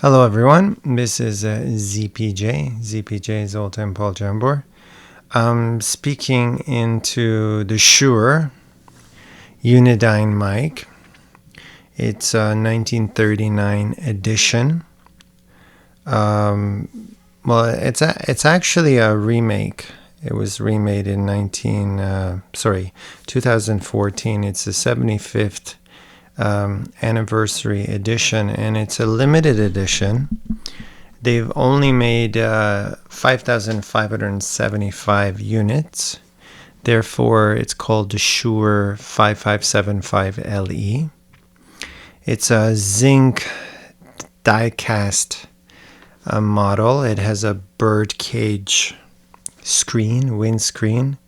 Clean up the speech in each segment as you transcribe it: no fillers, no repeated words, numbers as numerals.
Hello everyone, this is ZPJ, Zoltan Paul Jambor. I'm speaking into the Shure Unidyne mic. It's a 1939 edition. Well, it's actually a remake. It was remade in 2014. It's the 75th anniversary edition, and it's a limited edition. They've only made 5,575 units. Therefore, it's called the Shure 5575LE. It's a zinc die-cast model. It has a birdcage screen, windscreen,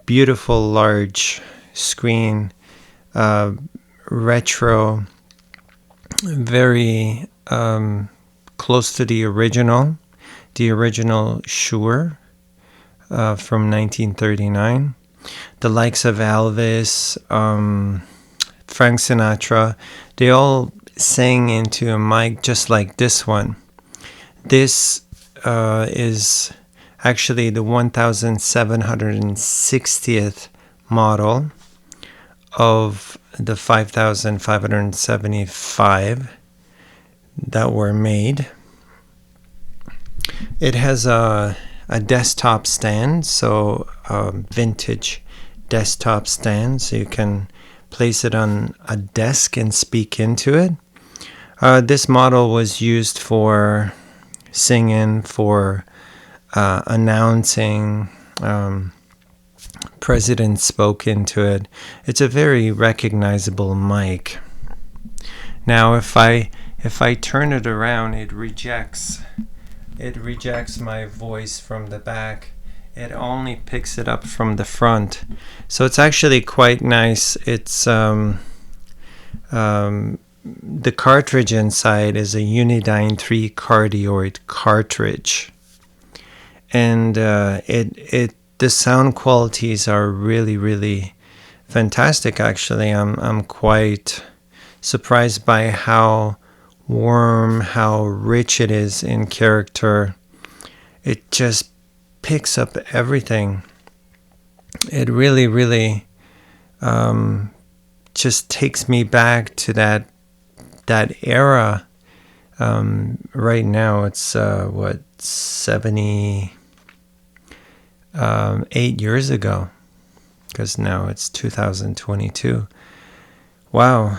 beautiful large screen, retro, very close to the original Shure from 1939. The likes of Elvis, Frank Sinatra, they all sang into a mic just like this one. This is actually the 1760th model of the 5,575 that were made. It has a desktop stand, so a vintage desktop stand, so you can place it on a desk and speak into it. This model was used for singing, for announcing. President spoke into it. It's a very recognizable mic. Now, if I turn it around, it rejects my voice from the back. It only picks it up from the front. So it's actually quite nice. It's the cartridge inside is a Unidyne 3 cardioid cartridge, and the sound qualities are really fantastic. Actually, I'm quite surprised by how warm, how rich it is in character. It just picks up everything. It really just takes me back to that era. Right now it's 8 years ago, because now it's 2022. Wow,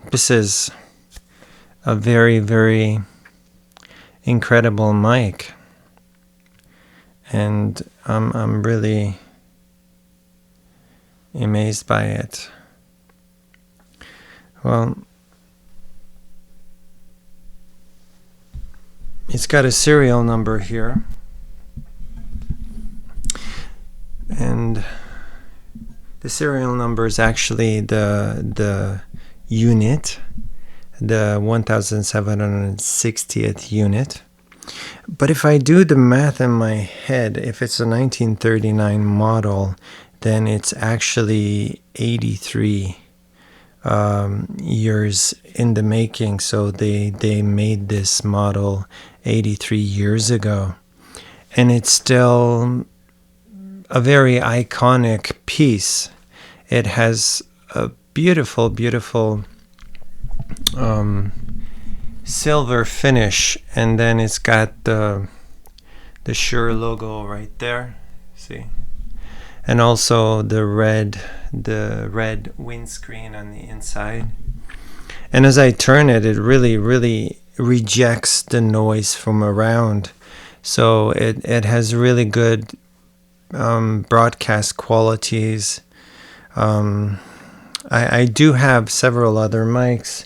this is a very incredible mic, and I'm really amazed by it. Well, it's got a serial number here, and the serial number is actually the unit, the 1760th unit. But if I do the math in my head, if it's a 1939 model, then it's actually 83 years in the making. So they made this model 83 years ago, and it's still a very iconic piece. It has a beautiful silver finish, and then it's got the Shure logo right there, see, and also the red windscreen on the inside. And as I turn it, it really rejects the noise from around, so it has really good broadcast qualities. I do have several other mics,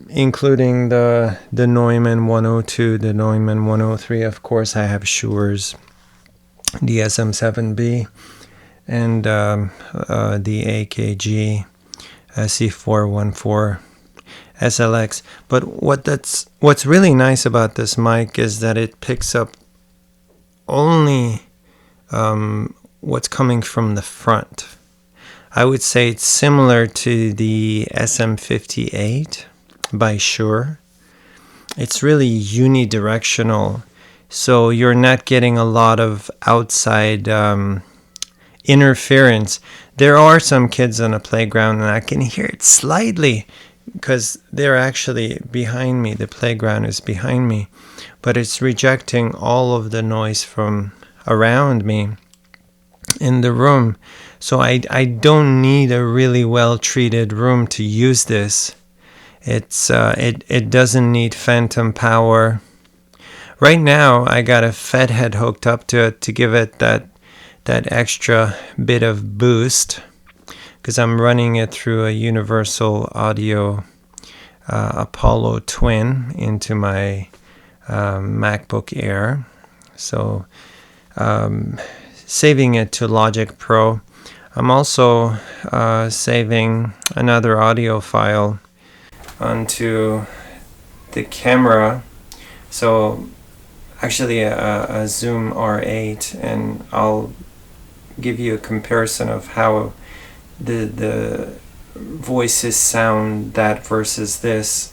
including the Neumann 102, the Neumann 103. Of course, I have Shure's, the SM7B, and the AKG C414 SLX. But what's really nice about this mic is that it picks up only what's coming from the front. I would say it's similar to the SM58 by Shure. it's really unidirectional, so you're not getting a lot of outside interference. There are some kids on a playground, and I can hear it slightly because they're actually behind me. The playground is behind me, but it's rejecting all of the noise from around me in the room. So I don't need a really well-treated room to use this. It doesn't need phantom power. Right now, I got a Fed head hooked up to it to give it that extra bit of boost, because I'm running it through a Universal Audio Apollo Twin into my MacBook Air. So saving it to Logic Pro. I'm also saving another audio file onto the camera. So actually a Zoom R8, and I'll give you a comparison of how the voices sound, that versus this.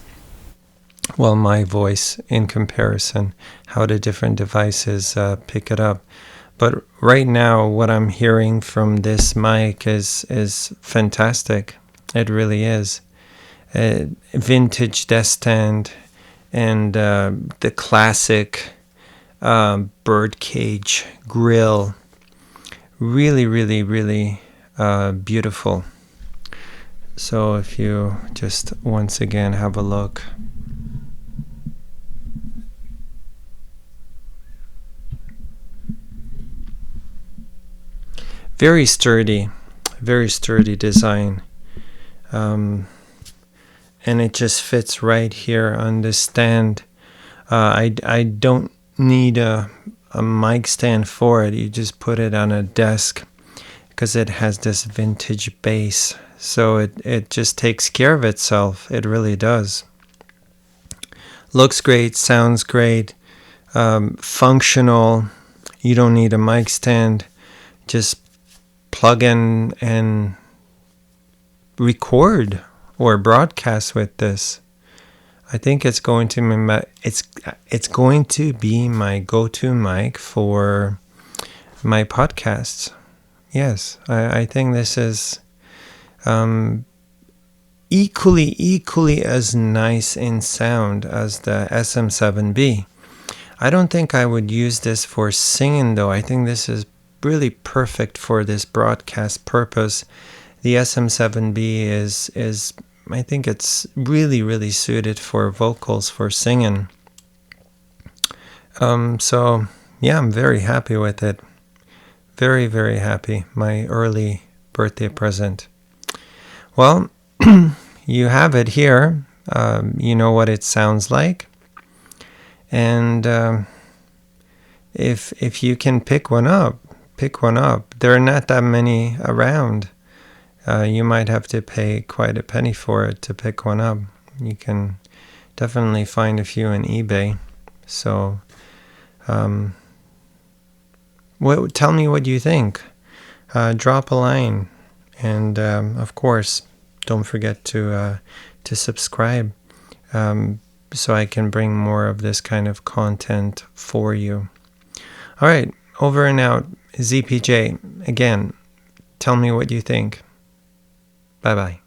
Well, my voice in comparison, how the different devices pick it up. But right now, what I'm hearing from this mic is fantastic. It really is. Vintage desk stand and the classic birdcage grill. Really, really, really beautiful. So if you just once again have a look. Very sturdy design. And it just fits right here on this stand. I don't need a mic stand for it. You just put it on a desk because it has this vintage base. So it just takes care of itself. It really does. Looks great, sounds great, functional. You don't need a mic stand. Just plug in and record or broadcast with this. I think it's going to be my go-to mic for my podcasts. Yes, I think this is equally as nice in sound as the SM7B. I don't think I would use this for singing though. I think this is really perfect for this broadcast purpose. The SM7B is I think it's really suited for vocals, for singing. So yeah, I'm very happy with it. Very happy. My early birthday present. Well, you have it here. You know what it sounds like. And if you can pick one up. There are not that many around. You might have to pay quite a penny for it to pick one up. You can definitely find a few on eBay. So tell me what you think. Drop a line. And of course, don't forget to subscribe so I can bring more of this kind of content for you. All right, over and out. ZPJ. Again, tell me what you think. Bye-bye.